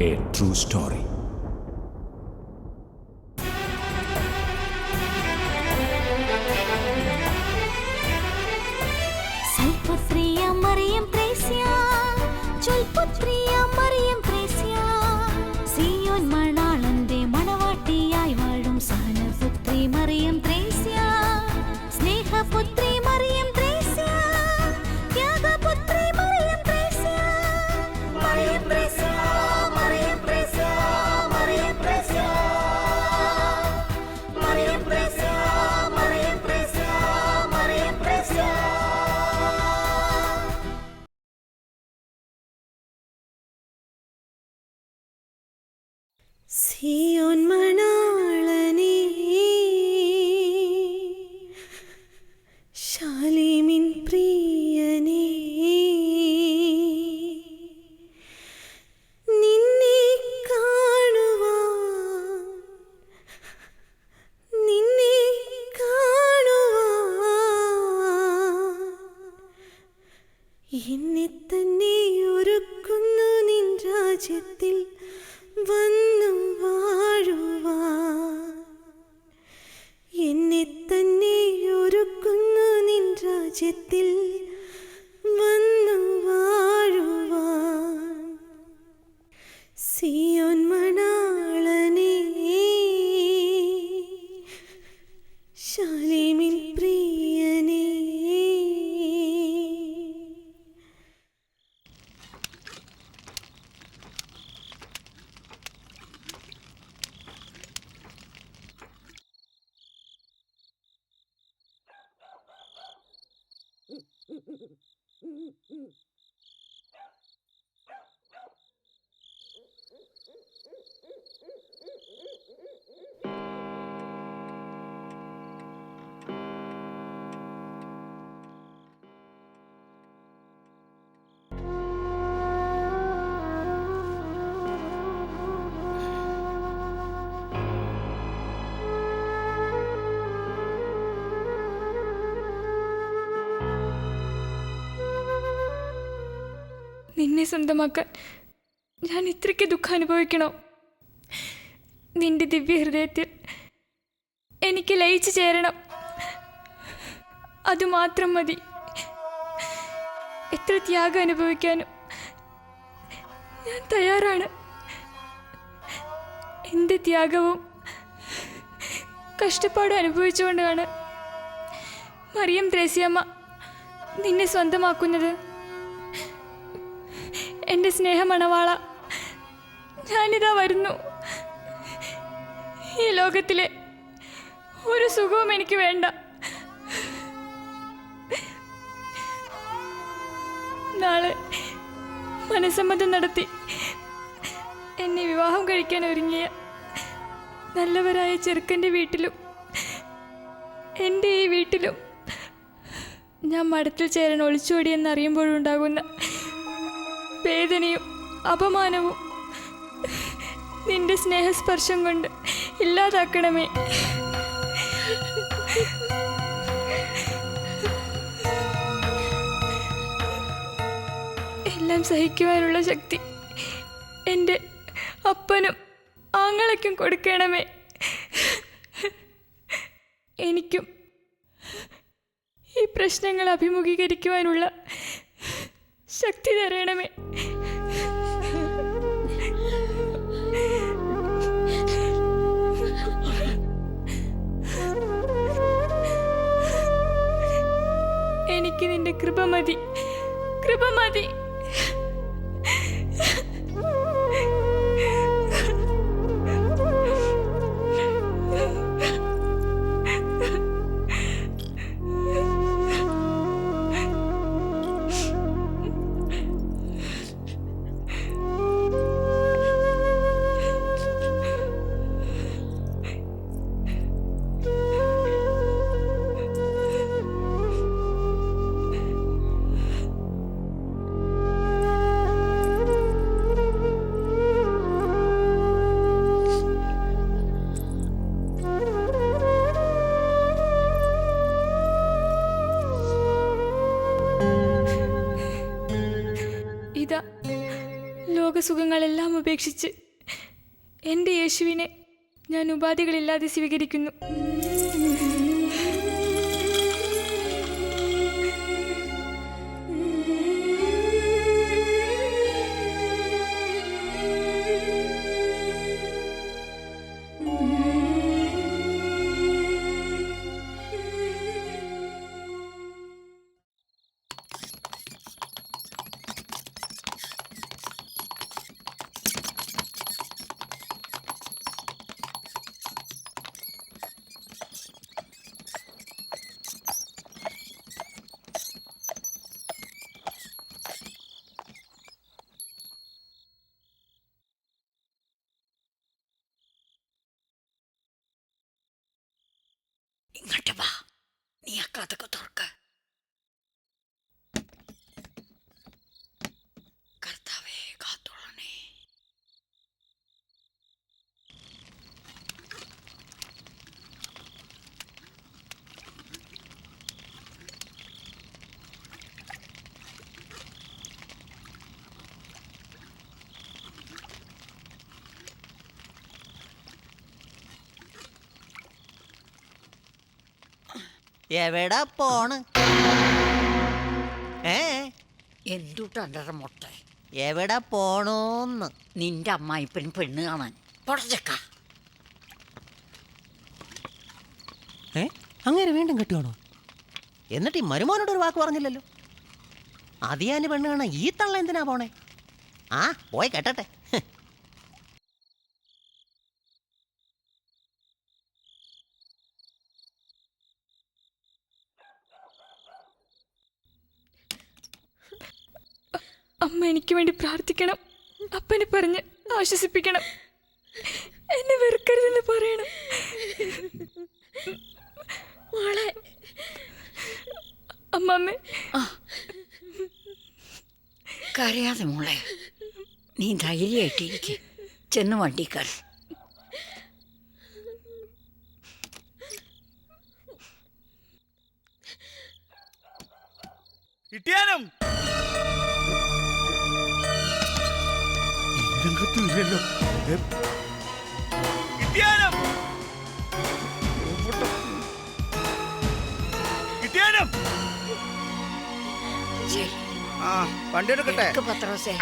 A true story. സൽപുത്രിയ Mariyam Thresia, ചൊൽപുത്രിയ Mariyam Thresia, Zion മണാളന്റെ മണവാട്ടിയായി വാഴും സഹനപുത്രി മറിയം ത്രേസ്യ, സ്നേഹപുത്രി മറിയം ത്രേസ്യ, ത്യാഗപുത്രി മറിയം ത്രേസ്യ, മറിയം ത്രേസ്യ, മറിയം ത്രേസ്യ, മറിയം ത്രേസ്യ, മറിയം ത്രേസ്യ, മറിയം ത്രേസ്യ, മറിയം ത്രേസ്യ. സിയോൻ മണാളനേ, ശാലേമിൻ പ്രിയനേ, നിന്നെ കാണുവാൻ, നിന്നെ കാണുവാൻ എന്നെ തന്നെ ഒരുക്കുന്നു നിൻ രാജ്യത്തിൽ വന്നു വാഴുവാൻ, എന്നെ തന്നെ ഒരുക്കുന്നു നിൻ രാജ്യത്തിൽ വന്നു വാഴുവാൻ. സിയോൻ മണാളനേ, ശാലേമിൻ പ്രിയനേ. നിന്നെ സ്വന്തമാക്കാൻ ഞാൻ ഇത്രയ്ക്ക് ദുഃഖം അനുഭവിക്കണോ? നിന്റെ ദിവ്യഹൃദയത്തിൽ എനിക്ക് ലയിച്ചു ചേരണം, അതുമാത്രം മതി. എത്ര ത്യാഗം അനുഭവിക്കാനും ഞാൻ തയ്യാറാണ്. എൻ്റെ ത്യാഗവും കഷ്ടപ്പാടും അനുഭവിച്ചുകൊണ്ടാണ് മറിയം ത്രേസ്യാമ്മ നിന്നെ സ്വന്തമാക്കുന്നത്. എൻ്റെ സ്നേഹമണവാള, ഞാനിതാ വരുന്നു. ഈ ലോകത്തിലെ ഒരു സുഖവും എനിക്ക് വേണ്ട. നാളെ മനസ്സമ്മതം നടത്തി എന്നെ വിവാഹം കഴിക്കാൻ ഒരുങ്ങിയ നല്ലവരായ ചെറുക്കൻ്റെ വീട്ടിലും എൻ്റെ ഈ വീട്ടിലും ഞാൻ മഠത്തിൽ ചേരാൻ ഒളിച്ചോടിയെന്നറിയുമ്പോഴുണ്ടാകുന്ന വേദനയും അപമാനവും നിന്റെ സ്നേഹസ്പർശം കൊണ്ട് ഇല്ലാതാക്കണമേ. എല്ലാം സഹിക്കുവാനുള്ള ശക്തി എൻ്റെ അപ്പനും ആങ്ങളയ്ക്കും കൊടുക്കണമേ. എനിക്കും ഈ പ്രശ്നങ്ങൾ അഭിമുഖീകരിക്കുവാനുള്ള ശക്തി തരണമേ. എനിക്ക് നിന്റെ കൃപ മതി, കൃപ മതി. ഇതാ ലോകസുഖങ്ങളെല്ലാം ഉപേക്ഷിച്ച് എൻ്റെ യേശുവിനെ ഞാൻ ഉപാധികളില്ലാതെ സ്വീകരിക്കുന്നു. ഇങ്ങോട്ട് വാ, നീ ആ കഥക്ക് തുറക്ക. കർത്താവേ കാത്തോളണേ. എവിടാ പോണ്? എന്തുട്ടണ്ടറ മുട്ട? എവിടെ പോണോന്ന്? നിന്റെ അമ്മായിപ്പൻ പെണ്ണ് കാണാൻ പൊടച്ചക്ക. അങ്ങനെ വീണ്ടും കെട്ടുവാണോ? എന്നിട്ട് ഈ മരുമോനോട് ഒരു വാക്ക് പറഞ്ഞില്ലല്ലോ. അതിയാന് പെണ്ണ് കാണാൻ ഈ തള്ള എന്തിനാ പോണേ? ആ പോയി കെട്ടട്ടെ. അമ്മ എനിക്ക് വേണ്ടി പ്രാർത്ഥിക്കണം. അപ്പനെ പറഞ്ഞ് ആശ്വസിപ്പിക്കണം. എന്നെ വെറുക്കരുതെന്ന് പറയണം. മോളെ അമ്മമ്മേ. കരയാതെ മോളെ, നീ ധൈര്യമായിട്ടിരിക്കെ. ചെന്ന് വണ്ടിക്കാർ. കിട്ടിയാനും രംഗത്തുമില്ലല്ലോ. കിട്ടിയാനും കിട്ടിയാനും ആ വണ്ടി എടുക്കട്ടെ. പത്രോസേ,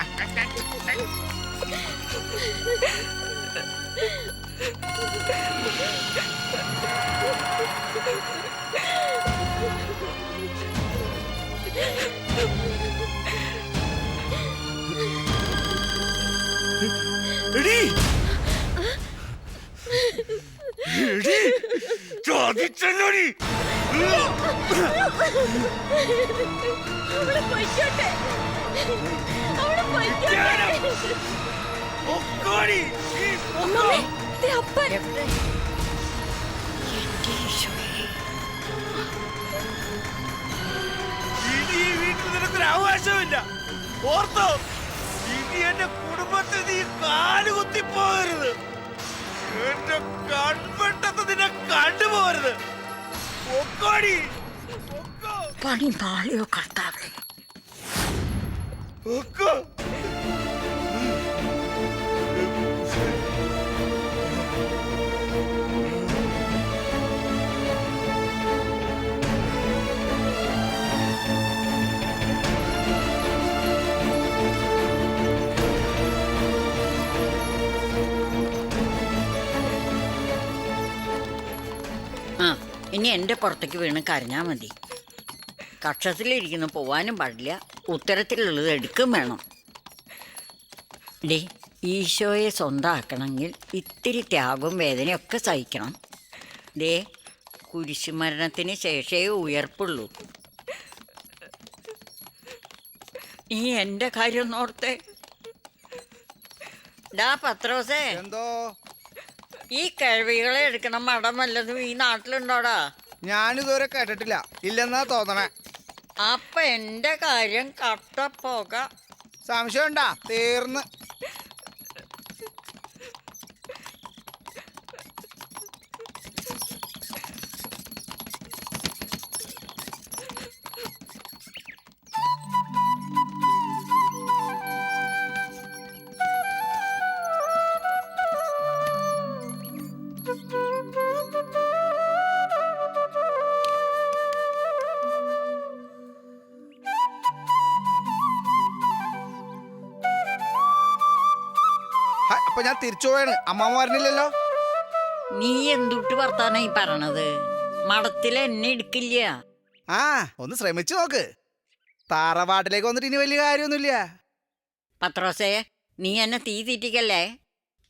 ചോദിച്ചല്ലോടി. അപ്പൻ എവിടെ? എൻ്റെ ഈശോയെ. ഇനി ഈ വീട്ടിൽ നിനക്കൊരു അവകാശമില്ല. ഓർത്തോ, ഇനി എന്റെ കുടുംബത്തിൽ നീ കാലുകുത്തിപ്പോകരുത്. എന്റെ കൺവെട്ടത്ത് നിന്നെ കണ്ടുപോകരുത്. പൊക്കോടി, പൊക്കോ, പണി പാളിയോ കർത്താവേ. പൊക്കോ. ആ, ഇനി എൻ്റെ പുറത്തേക്ക് വീണ് കരഞ്ഞാൽ മതി. കക്ഷത്തിലിരിക്കുന്നു പോവാനും പാടില്ല, ഉത്തരത്തിലുള്ളത് എടുക്കും വേണം. ഡേ, ഈശോയെ സ്വന്തമാക്കണമെങ്കിൽ ഇത്തിരി ത്യാഗവും വേദനയൊക്കെ സഹിക്കണം. ഡേ, കുരിശുമരണത്തിന് ശേഷമേ ഉയർപ്പുള്ളൂ. നീ എൻ്റെ കാര്യം ഓർത്തേ. ഡാ പത്രോസേ, എന്തോ ഈ കഴിവികളെ എടുക്കണ മടം വല്ലതും ഈ നാട്ടിലുണ്ടോടാ? ഞാനിതുവരെ കേട്ടിട്ടില്ല. ഇല്ലെന്നാ തോന്നണേ. അപ്പൊ എന്റെ കാര്യം കട്ടപ്പോക. സംശയം ഉണ്ടാ? തീർന്ന്. അപ്പൊ ഞാൻ തിരിച്ചു പോയാണ്. അമ്മാമ്മ വരണില്ലല്ലോ. നീ എന്തുട്ട് വർത്താനാ ഈ പറയണത്? മടത്തിൽ എന്നെ എടുക്കില്ല. ആ, ഒന്ന് ശ്രമിച്ചു നോക്ക്. താറവാട്ടിലേക്ക് വന്നിട്ട് ഇനി വലിയ കാര്യമൊന്നുമില്ല. പത്രോസേ, നീ എന്നെ തീ തീറ്റിക്കല്ലേ?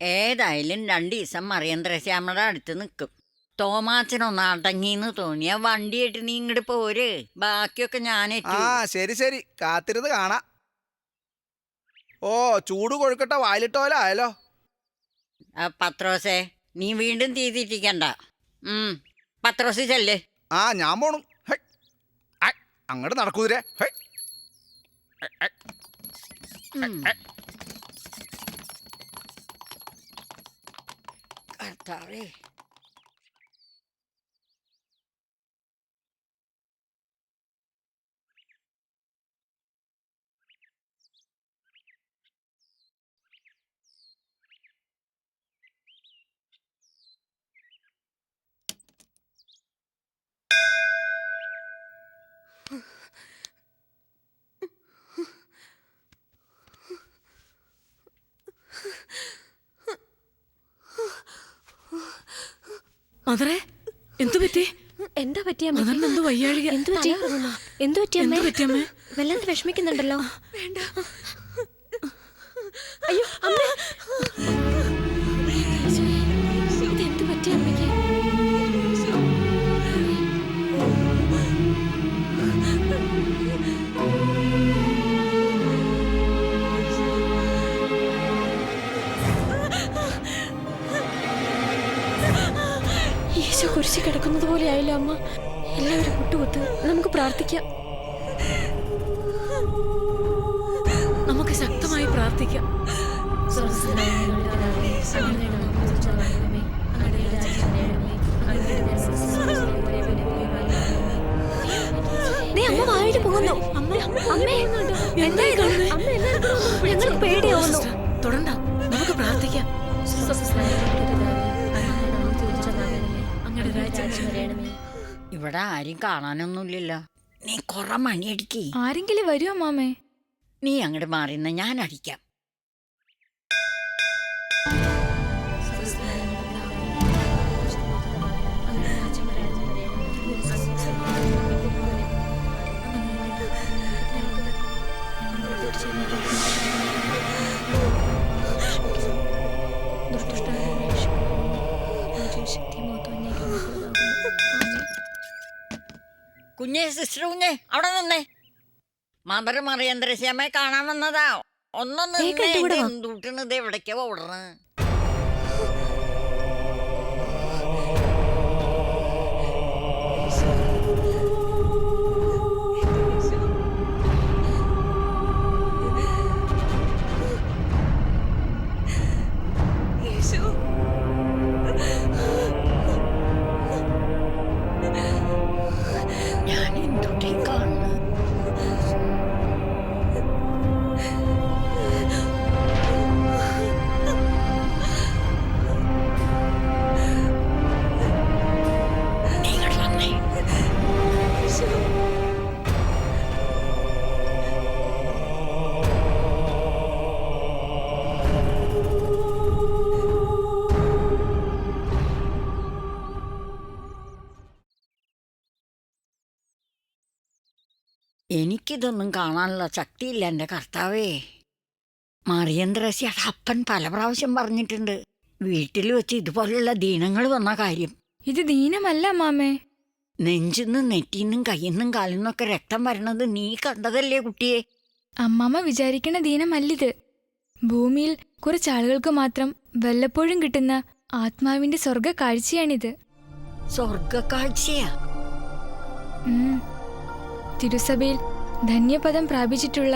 ഏതായാലും 2 ദിവസം മറിയന്ത്രശ്യാമയുടെ അടുത്ത് നിൽക്കും. തോമാച്ചനൊന്ന് അടങ്ങിന്ന് തോന്നിയ വണ്ടിയായിട്ട് നീ ഇങ്ങോട്ട് പോര്. ബാക്കിയൊക്കെ ഞാനേറ്റു. ആ, ശരി ശരി, കാത്തിരുന്ന് കാണാം. ഓ, ചൂട് കൊഴുക്കട്ട വായിലിട്ട പോലെ ആയല്ലോ. പത്രോസേ, നീ വീണ്ടും തീ തീറ്റിക്കണ്ട. പത്രോസ് ചെല്ലേ. ആ, ഞാൻ പോണു. അങ്ങോട്ട് നടക്കൂതിരെ. കർത്താവേ, മദറേ, എന്തു പറ്റി? എന്താ പറ്റിയ മദറിനെന്തോ വയ്യാഴിക. എന്തു പറ്റിയമ്മേ? വല്ലാതെ വിഷമിക്കുന്നുണ്ടല്ലോ. അയ്യോ അമ്മ, ഇതെന്തു പറ്റിയ അമ്മയ്ക്ക്? ഈശോ കുരിശി കിടക്കുന്നത് പോലെ ആയില്ല അമ്മ. എല്ലാവരും മുട്ടുകുത്ത് നമുക്ക് പ്രാർത്ഥിക്കാം. നമുക്ക് ശക്തമായി പ്രാർത്ഥിക്കാം. അമ്മ വായിട്ട് പോകുന്നു. ഞങ്ങൾക്ക് പേടിയാവുന്നു. തുടണ്ട, നമുക്ക് പ്രാർത്ഥിക്കാം. ഇവിടെ ആരും കാണാനൊന്നുമില്ലല്ലോ. നീ കുറെ മണിയടിക്ക്. ആരെങ്കിലും വരുമോ മാമേ? നീ അങ്ങോട്ട് മാറിയെന്ന ഞാൻ അടിക്കാം. കുഞ്ഞെ, സിസ്റ്റർ കുഞ്ഞെ, അവിടെ നിന്നേ. മദർ മറിയന്ത്രശ്യാമയെ കാണാൻ വന്നതാ. ഒന്നൊന്ന് എവിടേക്കാ ഓടണ? എനിക്കിതൊന്നും കാണാനുള്ള ശക്തിയില്ല എൻ്റെ കർത്താവേ. മറിയന്ത്രേസ്യയുടെ അപ്പൻ പല പ്രാവശ്യം പറഞ്ഞിട്ടുണ്ട് വീട്ടിൽ വെച്ച് ഇതുപോലുള്ള ദീനങ്ങൾ വന്ന കാര്യം. ഇത് ദീനമല്ല അമ്മാമ്മേ. നെഞ്ചിന്നും നെറ്റിന്നും കയ്യിന്നും കാലിന്നൊക്കെ രക്തം വരണത് നീ കണ്ടതല്ലേ കുട്ടിയെ? അമ്മാമ്മ വിചാരിക്കണ ദീനമല്ലിത്. ഭൂമിയിൽ കുറച്ചാളുകൾക്ക് മാത്രം വല്ലപ്പോഴും കിട്ടുന്ന ആത്മാവിന്റെ സ്വർഗ കാഴ്ചയാണിത്. സ്വർഗക്കാഴ്ചയാ? തിരുസഭയിൽ ധന്യപദം പ്രാപിച്ചിട്ടുള്ള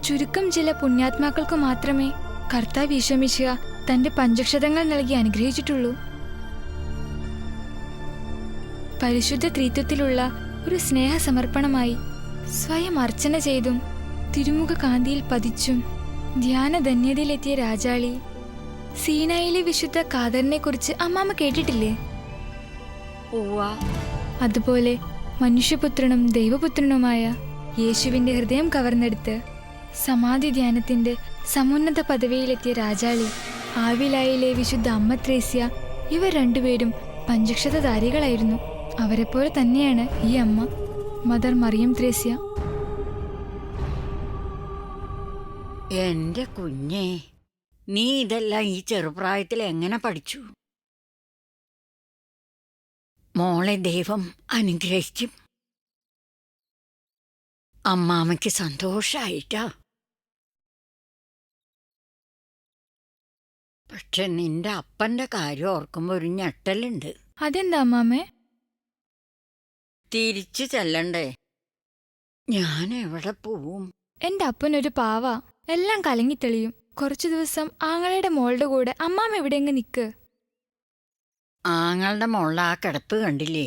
ചുരുക്കം ചില പുണ്യാത്മാക്കൾക്ക് മാത്രമേ കർത്താവ് ഈശോമിശിഹ തന്റെ പഞ്ചക്ഷതങ്ങൾ നൽകി അനുഗ്രഹിച്ചിട്ടുള്ളൂ. പരിശുദ്ധ ത്രിത്വത്തിലുള്ള ഒരു സ്നേഹസമർപ്പണമായി സ്വയം അർച്ചന ചെയ്തും തിരുമുഖ കാന്തിയിൽ പതിച്ചും ധ്യാനധന്യതയിലെത്തിയ രാജാളി സീനായിലെ വിശുദ്ധ ഖാദറിനെ കുറിച്ച് അമ്മാമ്മ കേട്ടിട്ടില്ലേ? അതുപോലെ മനുഷ്യപുത്രനും ദൈവപുത്രനുമായ യേശുവിന്റെ ഹൃദയം കവർന്നെടുത്ത് സമാധി ധ്യാനത്തിന്റെ സമുന്നത പദവിയിലെത്തിയ രാജാളി ആവിലായിലെ വിശുദ്ധ അമ്മ ത്രേസ്യ, ഇവർ രണ്ടുപേരും പഞ്ചക്ഷതധാരികളായിരുന്നു. അവരെപ്പോലെ തന്നെയാണ് ഈ അമ്മ, മദർ മറിയം ത്രേസ്യ. എന്റെ കുഞ്ഞേ, നീ ഇതെല്ലാം ഈ ചെറുപ്രായത്തിൽ എങ്ങനെ പഠിച്ചു? മോളെ ദൈവം അനുഗ്രഹിക്കും. അമ്മാമ്മയ്ക്ക് സന്തോഷായിട്ടാ. പക്ഷെ നിന്റെ അപ്പന്റെ കാര്യം ഓർക്കുമ്പോ ഒരു ഞെട്ടലുണ്ട്. അതെന്താ അമ്മാമ്മേ? തിരിച്ചു ചെല്ലണ്ടേ? ഞാൻ എവിടെ പോവും? എന്റെ അപ്പനൊരു പാവ, എല്ലാം കലങ്ങിത്തെളിയും. കുറച്ചു ദിവസം ആങ്ങളുടെ മോളുടെ കൂടെ അമ്മാമ്മ എവിടെയെങ്ങ് നിക്ക്. ആങ്ങളുടെ മോളുടെ ആ കിടപ്പ് കണ്ടില്ലേ?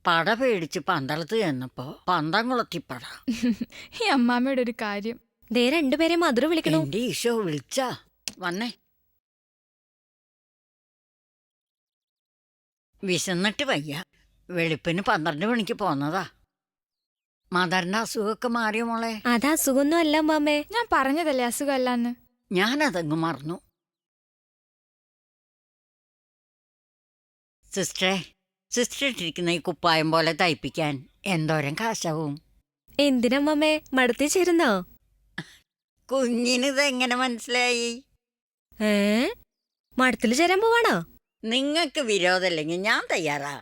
പട പേടിച്ച് പന്തളത്ത് ചെന്നപ്പോ പന്തം കുളത്തിപ്പട. ഈ അമ്മാമ്മയുടെ ഒരു കാര്യം. ദേ രണ്ടുപേരെ മധുര വിളിക്കണു. എന്റെ ഈശോ വിളിച്ചാ വന്നേ. വിശന്നിട്ട് വയ്യ. വെളുപ്പിന് 12 മണിക്ക് പോന്നതാ. മദറിന്റെ അസുഖമൊക്കെ മാറിയോ മോളെ? അത് അസുഖമൊന്നും അല്ല അമ്മാമ്മേ. ഞാൻ പറഞ്ഞതല്ലേ അസുഖമല്ലാന്ന്. ഞാനതങ്ങ് മറന്നു. സിസ്റ്റർ ഇട്ടിരിക്കുന്ന ഈ കുപ്പായം പോലെ തയ്പ്പിക്കാൻ എന്തോരം കാശാവും? എന്തിനമ്മമ്മേ, മടത്തി ചേരുന്നോ? കുഞ്ഞിനിത് എങ്ങനെ മനസ്സിലായി? മടത്തില് ചേരാൻ പോവാണോ? നിങ്ങക്ക് വിരോധമില്ലെങ്കിൽ ഞാൻ തയ്യാറാ.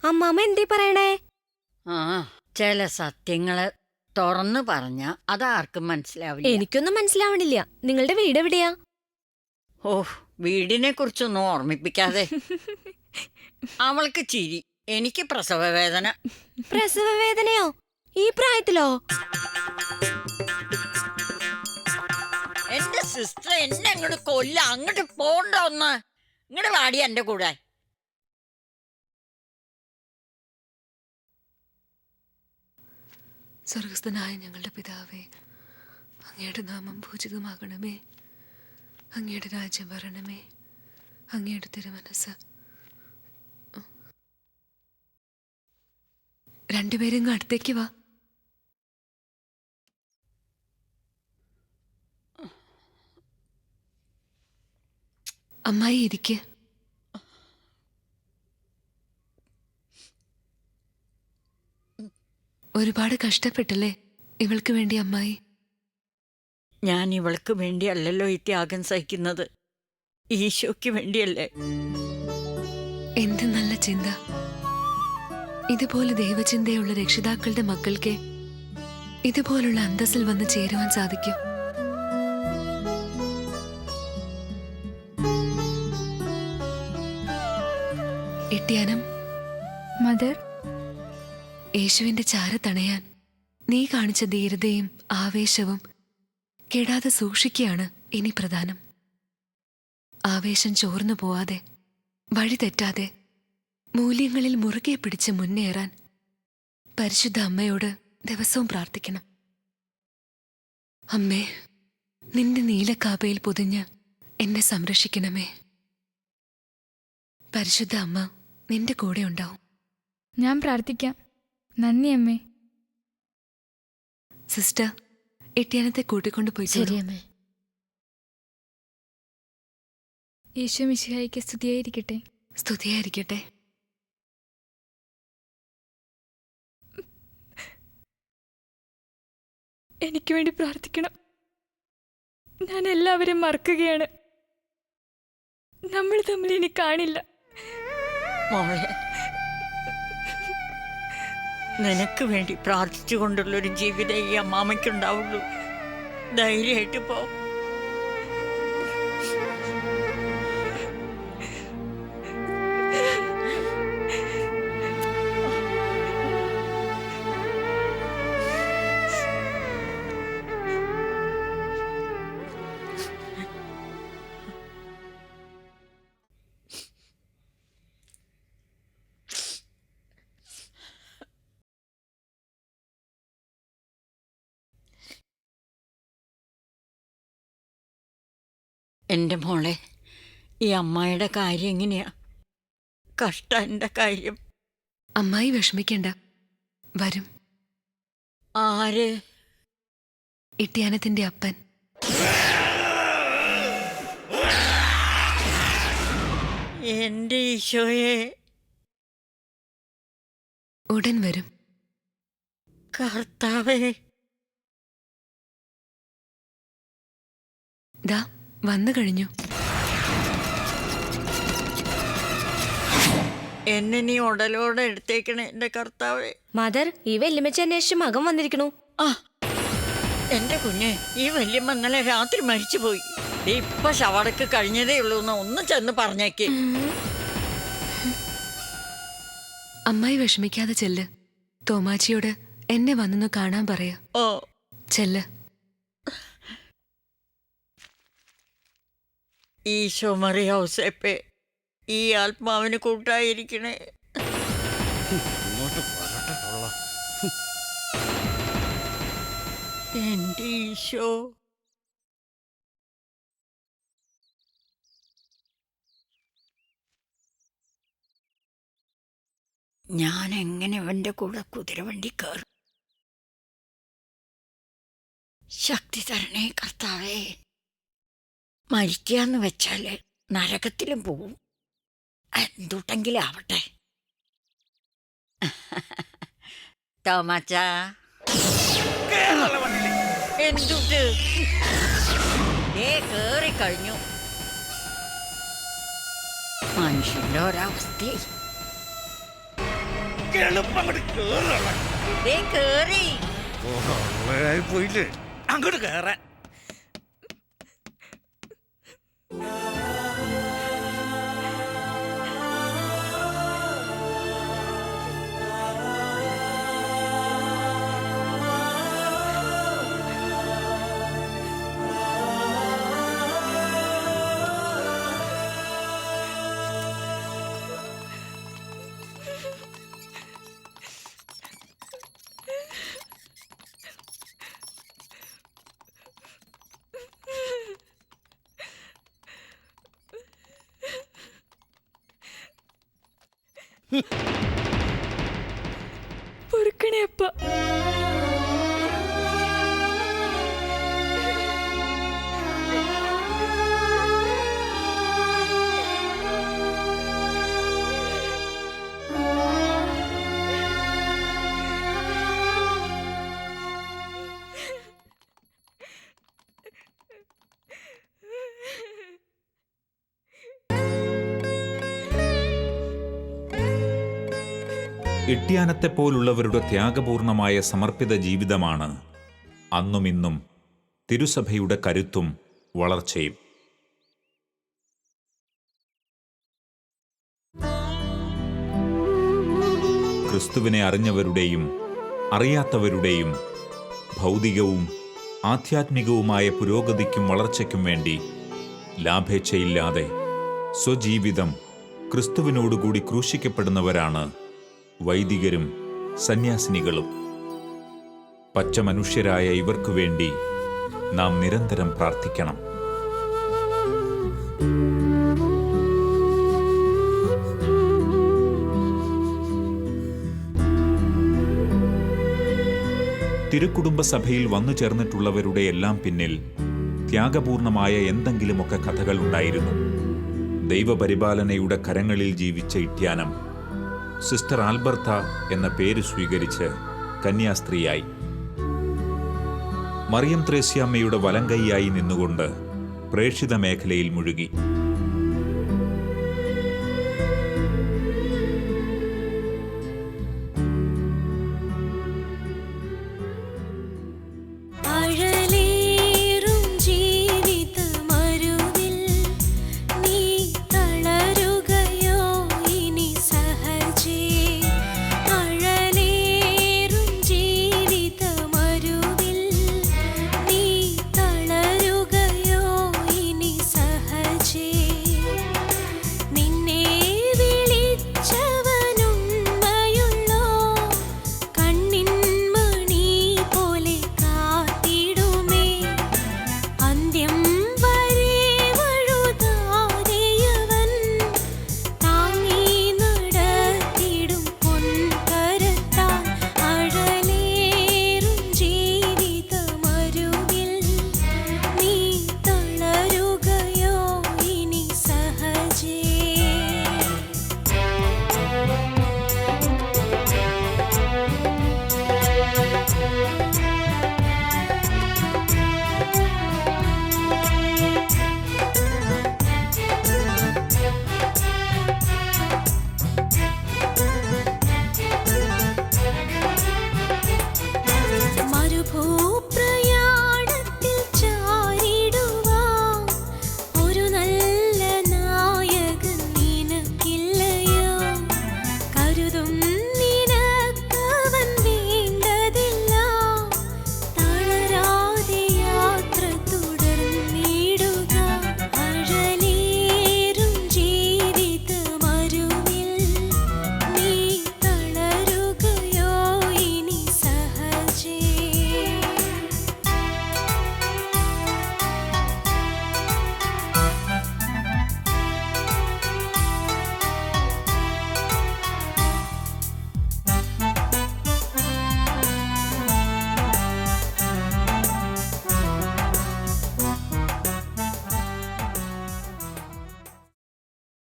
അമ്മാമ്മ എന്തീ പറയണേ? ആ, ചില സത്യങ്ങള് തുറന്നു പറഞ്ഞ അതാർക്കും മനസ്സിലാവില്ല. എനിക്കൊന്നും മനസ്സിലാവണില്ല. നിങ്ങളുടെ വീട് എവിടെയാ? ഓ, വീടിനെ കുറിച്ചൊന്നും ഓർമ്മിപ്പിക്കാതെ. അവൾക്ക് ചിരി, എനിക്ക് പ്രസവവേദന. പ്രസവവേദനയോ? ഈ പ്രായത്തിലോ? എന്റെ സിസ്റ്റർ എന്നെ അങ്ങോട്ട് കൊല്ല. അങ്ങോട്ട് പോണ്ട. ഒന്ന് ഇങ്ങോട്ട് വാടി എന്റെ കൂടെ. സ്വർഗസ്ഥനായ ഞങ്ങളുടെ പിതാവേ, അങ്ങയുടെ നാമം പൂജിതമാകണമേ. അങ്ങയുടെ രാജ്യം വരണമേ. അങ്ങയുടെ തിരുമനസ്. രണ്ടുപേരും അടുത്തേക്ക് വാ. അമ്മായി ഇരിക്ക്. ഒരുപാട് കഷ്ടപ്പെട്ടല്ലേ ഇവൾക്ക് വേണ്ടി അമ്മായി? ഞാൻ ഇവൾക്ക് വേണ്ടിയല്ലല്ലോ ഈ ത്യാഗം സഹിക്കുന്നത്, ഈശോയ്ക്ക് വേണ്ടിയല്ലേ. എന്ത് നല്ല ചിന്ത. ഇതുപോലെ ദൈവചിന്തയുള്ള രക്ഷിതാക്കളുടെ മക്കൾക്ക് ഇതുപോലുള്ള അന്തസ്സിൽ വന്ന് ചേരുവാൻ സാധിക്കും. ഇട്ടിയാനം, മദർ, യേശുവിന്റെ ചാരത്തണയാൻ നീ കാണിച്ച ധീരതയും ആവേശവും കെടാതെ സൂക്ഷിക്കുകയാണ് ഇനി പ്രധാനം. ആവേശം ചോർന്നു പോവാതെ, വഴി തെറ്റാതെ, മൂല്യങ്ങളിൽ മുറുകെ പിടിച്ച് മുന്നേറാൻ പരിശുദ്ധ അമ്മയോട് ദിവസവും പ്രാർത്ഥിക്കണം. അമ്മേ, നിന്റെ നീലക്കാബയിൽ പൊതിഞ്ഞ് എന്നെ സംരക്ഷിക്കണമേ. പരിശുദ്ധ അമ്മ നിന്റെ കൂടെ ഉണ്ടാവും. ഞാൻ പ്രാർത്ഥിക്കാം. നന്ദി അമ്മേ. സിസ്റ്റർ, എട്ടിയാനത്തെ കൂട്ടിക്കൊണ്ട് പോയി. ശരിയമ്മേ. യേശു മിശിഹായിക്ക് സ്തുതിയായിരിക്കട്ടെ. സ്തുതിയായിരിക്കട്ടെ. എനിക്ക് വേണ്ടി പ്രാർത്ഥിക്കണം. ഞാൻ എല്ലാവരെയും മറക്കുകയാണ്. നമ്മൾ തമ്മിൽ ഇനി കാണില്ല. മോളെ, നിനക്ക് വേണ്ടി പ്രാർത്ഥിച്ചുകൊണ്ടുള്ളൊരു ജീവിതം ഈ അമ്മാമയ്ക്കുണ്ടാവുള്ളൂ. ധൈര്യമായിട്ട് പോ. എൻ്റെ മോളെ, ഈ അമ്മായിയുടെ കാര്യം എങ്ങനെയാ? കഷ്ട എൻ്റെ കാര്യം. അമ്മായി വിഷമിക്കണ്ട, വരും. ആര്? ഇട്ടിയാനത്തിന്റെ അപ്പൻ. എൻ്റെ ഈശോയെ, ഉടൻ വരും. കർത്താവേ, ദാ വന്നു കഴിഞ്ഞു. എന്നെ നീ ഉടലോടെ എടുത്തേക്കണേ എൻ്റെ കർത്താവേ. മദർ, ഈ വെല്ലുമിച്ച് അന്വേഷിച്ച് മകൻ വന്നിരിക്കണു. ആ, എൻ്റെ കുഞ്ഞെ, ഈ വല്യമ്മ ഇന്നലെ രാത്രി മരിച്ചുപോയി. ഇപ്പൊ ശവടക്ക് കഴിഞ്ഞതേ ഉള്ളൂ എന്ന് ഒന്ന് ചെന്ന് പറഞ്ഞേക്ക്. അമ്മായി വിഷമിക്കാതെ ചെല്ല്. തോമാച്ചിയോട് എന്നെ വന്നൊന്ന് കാണാൻ പറയാ. ഓ, ചെല്ല്. ഈശോ മറിയ ഔസേപ്പേ, ഈ ആത്മാവിന് കൂട്ടായിരിക്കണേ. എൻ്റെ ഈശോ. ഞാൻ എങ്ങനെ അവൻ്റെ കൂടെ കുതിരവണ്ടി കയറും? ശക്തി തരണേ കർത്താവേ. മരിക്കാന്ന് വെച്ചാല് നരകത്തിലും പോവും. എന്തുട്ടെങ്കിലും ആവട്ടെ. തോമാച്ച, എന്തുട്ട് കേറി കഴിഞ്ഞു. മനുഷ്യന്റെ ഒരവസ്ഥ. കേറി പോയില്ലേ അങ്ങോട്ട് കേറാൻ. പൊറുക്കണേ അപ്പ. ഇട്ടിയാനത്തെപ്പോലുള്ളവരുടെ ത്യാഗപൂർണമായ സമർപ്പിത ജീവിതമാണ് അന്നും ഇന്നും തിരുസഭയുടെ കരുത്തും വളർച്ചയും. ക്രിസ്തുവിനെ അറിഞ്ഞവരുടെയും അറിയാത്തവരുടെയും ഭൗതികവും ആധ്യാത്മികവുമായ പുരോഗതിക്കും വളർച്ചയ്ക്കും വേണ്ടി ലാഭേച്ഛയില്ലാതെ സ്വജീവിതം ക്രിസ്തുവിനോടുകൂടി ക്രൂശിക്കപ്പെടുന്നവരാണ് വൈദികരും സന്യാസിനികളും. പച്ച മനുഷ്യരായ ഇവർക്കു വേണ്ടി നാം നിരന്തരം പ്രാർത്ഥിക്കണം. തിരുക്കുടുംബസഭയിൽ വന്നു ചേർന്നിട്ടുള്ളവരുടെ എല്ലാം പിന്നിൽ ത്യാഗപൂർണമായ എന്തെങ്കിലുമൊക്കെ കഥകളുണ്ടായിരുന്നു. ദൈവപരിപാലനയുടെ കരങ്ങളിൽ ജീവിച്ച ഇട്ടിയാനം സിസ്റ്റർ ആൽബർത്ത എന്ന പേര് സ്വീകരിച്ച് കന്യാസ്ത്രീയായി. മറിയം ത്രേസ്യാമ്മയുടെ വലങ്കൈയായി നിന്നുകൊണ്ട് പ്രേക്ഷിത മേഖലയിൽ മുഴുകി.